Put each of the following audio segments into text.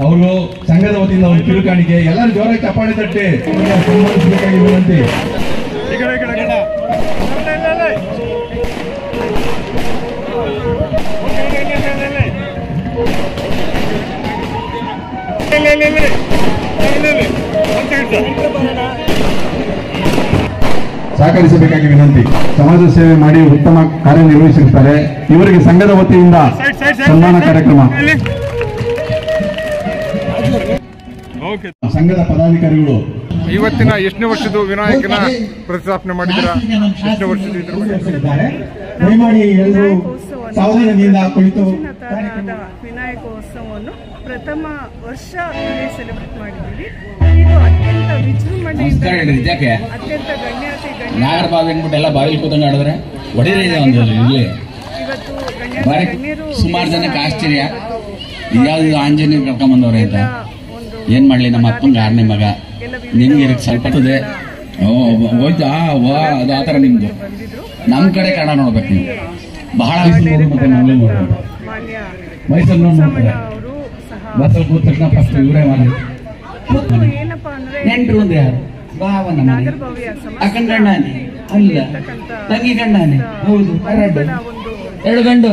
ಅವರು ಸಂಘದ ವತಿಯಿಂದ ಒಂದು ತಿಳುಕಾಣಿಕೆ ಎಲ್ಲರೂ ಜೋರಾಗಿ ಚಪ್ಪಾಳೆ ತಟ್ಟಿ ಸನ್ಮಾನಿಸಬೇಕಾಗಿ ವಿನಂತಿ. ಸಹಕರಿಸಬೇಕಾಗಿ ವಿನಂತಿ. ಸಮಾಜ ಸೇವೆ ಮಾಡಿ ಉತ್ತಮ ಕಾರ್ಯನಿರ್ವಹಿಸಿರುತ್ತಾರೆ. ಇವರಿಗೆ ಸಂಘದ ವತಿಯಿಂದ ಸನ್ಮಾನ ಕಾರ್ಯಕ್ರಮ. ಸಂಘದ ಪದಾಧಿಕಾರಿಗಳು ಇವತ್ತಿನ ಎಷ್ಟನೇ ವರ್ಷದ ವಿನಾಯಕನ ಪ್ರತಿಷ್ಠಾಪನೆ ಮಾಡಿದ್ರ? ಎಷ್ಟನೇ ವರ್ಷದ ವಿನಾಯಕೋತ್ಸವವನ್ನು ಪ್ರಥಮ ವರ್ಷ ಸೆಲೆಬ್ರೇಟ್ ಮಾಡಿದ್ದೀವಿ. ಇದು ಅತ್ಯಂತ ವಿಜೃಂಭಣೆಯಿಂದ ಅತ್ಯಂತ ಗಣ್ಯಾತಿ ಇವತ್ತು ಸುಮಾರು ಜನಕ್ಕೆ ಆಶ್ಚರ್ಯ, ಯಾವ್ದು ಆಂಜನೇಯ ಕರ್ಕೊಂಡ್ ಬಂದವ್ರೆ ಅಂತ. ಏನ್ ಮಾಡ್ಲಿ, ನಮ್ಮ ಅಪ್ಪಂಗ 6ನೇ ಮಗ, ನಿಮ್ಗೆ ಸ್ವಲ್ಪ ಹೋಯ್ತಾ ಅದು ಆತರ. ನಿಮ್ದು ನಮ್ ಕಡೆ ಕನ್ನಡ ನೋಡ್ಬೇಕು ನೀವು. ಬಹಳ ಮೈಸೂರು ನೋಡ್ತಾರೆ. ಬಸ್ಸಲ್ಲಿ ಕೂತ ತಕ್ಷಣ ಫಸ್ಟ್ ಇವರೇ ಮಾಡಿ ನೆಂಟ್ರು ಅಂದ್ರೆ ಯಾರು? ಭಾವನ ಅಕ್ಕನ ಗಂಡಾನೆ ಅಲ್ಲ, ತಂಗಿ ಗಂಡಾನೆ ಹೌದು, ಎರಡು ಗಂಡು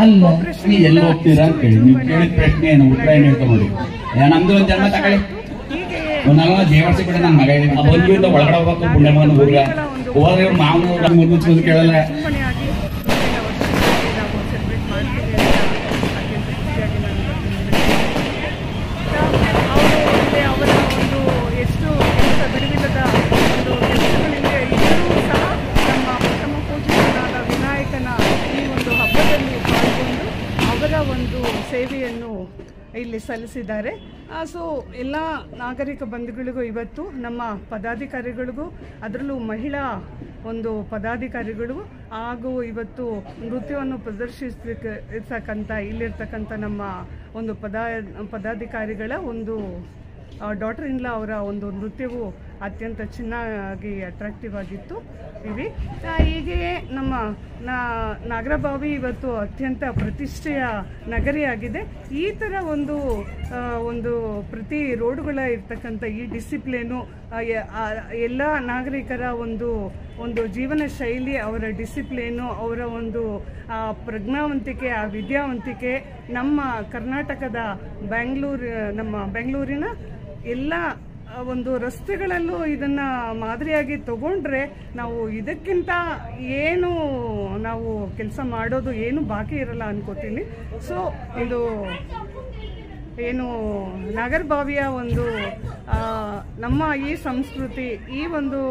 ಅಲ್ಲ. ನೀ ಎಲ್ಲ ಹೋಗ್ತೀರಾ ಅಂತ ಕೇಳಿ, ನೀವು ಕೇಳಿದ ಪ್ರಶ್ನೆ ಏನು ಉತ್ತರ ಏನು ಹೇಳ್ಕೊಂಡು ನಮ್ದು ಒಂದು ಜನ್ಮ ತಗೊಳ್ಳಿ. ಒಂದಲ್ಲ ದೇವರ್ಸಿ ಬಿಡ ನನ್ನ ಮಗ ಬಂದ್ರಿಂದ ಒಳಗಡೆ ಹೋಗ್ಬೇಕು. ಪುಣ್ಯ ಮಗನ ಊರ್ಗ ಹೋದ್ರೆ ಇವ್ರು ಮಾವನ ಮುಗಿಸೋದು ಕೇಳಲ್ಲ. ಒಂದು ಸೇವೆಯನ್ನು ಇಲ್ಲಿ ಸಲ್ಲಿಸಿದ್ದಾರೆ. ಸೊ ಎಲ್ಲ ನಾಗರಿಕ ಬಂಧುಗಳಿಗೂ ಇವತ್ತು ನಮ್ಮ ಪದಾಧಿಕಾರಿಗಳಿಗೂ, ಅದರಲ್ಲೂ ಮಹಿಳಾ ಒಂದು ಪದಾಧಿಕಾರಿಗಳಿಗೂ ಹಾಗೂ ಇವತ್ತು ನೃತ್ಯವನ್ನು ಪ್ರದರ್ಶಿಸತಕ್ಕಂಥ ಇಲ್ಲಿರ್ತಕ್ಕಂಥ ನಮ್ಮ ಒಂದು ಪದಾಧಿಕಾರಿಗಳ ಒಂದು ಡಾಟರ್ ಇನ್ ಲಾ ಅವರ ಒಂದು ನೃತ್ಯವು ಅತ್ಯಂತ ಚೆನ್ನಾಗಿ ಅಟ್ರಾಕ್ಟಿವ್ ಆಗಿತ್ತು. ಹೀಗೆಯೇ ನಮ್ಮ ನಾಗರಬಾವಿ ಇವತ್ತು ಅತ್ಯಂತ ಪ್ರತಿಷ್ಠೆಯ ನಗರಿಯಾಗಿದೆ. ಈ ಥರ ಒಂದು ಪ್ರತಿ ರೋಡುಗಳ ಇರ್ತಕ್ಕಂಥ ಈ ಡಿಸಿಪ್ಲಿನು ಎಲ್ಲ ನಾಗರಿಕರ ಒಂದು ಜೀವನ ಶೈಲಿ, ಅವರ ಡಿಸಿಪ್ಲಿನು, ಅವರ ಒಂದು ಪ್ರಜ್ಞಾವಂತಿಕೆ, ಆ ವಿದ್ಯಾವಂತಿಕೆ ನಮ್ಮ ಕರ್ನಾಟಕದ ನಮ್ಮ ಬೆಂಗಳೂರಿನ ಎಲ್ಲ ಒಂದು ರಸ್ತೆಗಳಲ್ಲೂ ಇದನ್ನು ಮಾದರಿಯಾಗಿ ತಗೊಂಡ್ರೆ ನಾವು ಇದಕ್ಕಿಂತ ಏನು ನಾವು ಕೆಲಸ ಮಾಡೋದು ಏನು ಬಾಕಿ ಇರಲ್ಲ ಅನ್ಕೋತೀನಿ. ಸೊ ಇದು ಏನು ನಾಗರಬಾವಿಯ ಒಂದು ನಮ್ಮ ಈ ಸಂಸ್ಕೃತಿ, ಈ ಒಂದು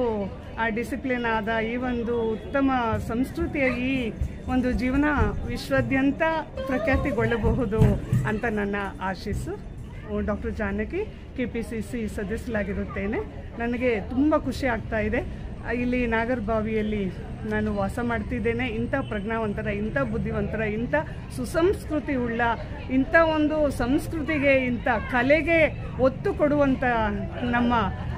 ಡಿಸಿಪ್ಲಿನ್ ಆದ ಈ ಒಂದು ಉತ್ತಮ ಸಂಸ್ಕೃತಿಯ ಈ ಒಂದು ಜೀವನ ವಿಶ್ವಾದ್ಯಂತ ಪ್ರಖ್ಯಾತಿಗೊಳ್ಳಬಹುದು ಅಂತ ನನ್ನ ಆಶೀಸ್ಸು. ಡಾಕ್ಟರ್ ಜಾನಕಿ, KPCC ಸದಸ್ಯರಾಗಿರುತ್ತೇನೆ. ನನಗೆ ತುಂಬ ಖುಷಿ ಆಗ್ತಾ ಇದೆ. ಇಲ್ಲಿ ನಾಗರಬಾವಿಯಲ್ಲಿ ನಾನು ವಾಸ ಮಾಡ್ತಿದ್ದೇನೆ. ಇಂಥ ಪ್ರಜ್ಞಾವಂತರ, ಇಂಥ ಬುದ್ಧಿವಂತರ, ಇಂಥ ಸುಸಂಸ್ಕೃತಿ ಉಳ್ಳ, ಇಂಥ ಒಂದು ಸಂಸ್ಕೃತಿಗೆ, ಇಂಥ ಕಲೆಗೆ ಒತ್ತು ಕೊಡುವಂಥ ನಮ್ಮ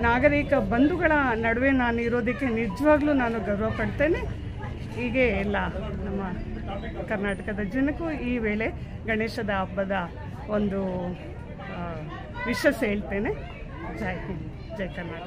ನಾಗರಿಕ ಬಂಧುಗಳ ನಡುವೆ ನಾನು ಇರೋದಕ್ಕೆ ನಿಜವಾಗ್ಲೂ ನಾನು ಗರ್ವ ಪಡ್ತೇನೆ. ಹೀಗೆ ಎಲ್ಲ ನಮ್ಮ ಕರ್ನಾಟಕದ ಜನಕ್ಕೂ ಈ ವೇಳೆ ಗಣೇಶದ ಹಬ್ಬದ ಒಂದು ವಿಶಸ್ ಹೇಳ್ತೇನೆ. ಜೈ ಹಿಂದ್, ಜೈ ಕರ್ನಾಟಕ.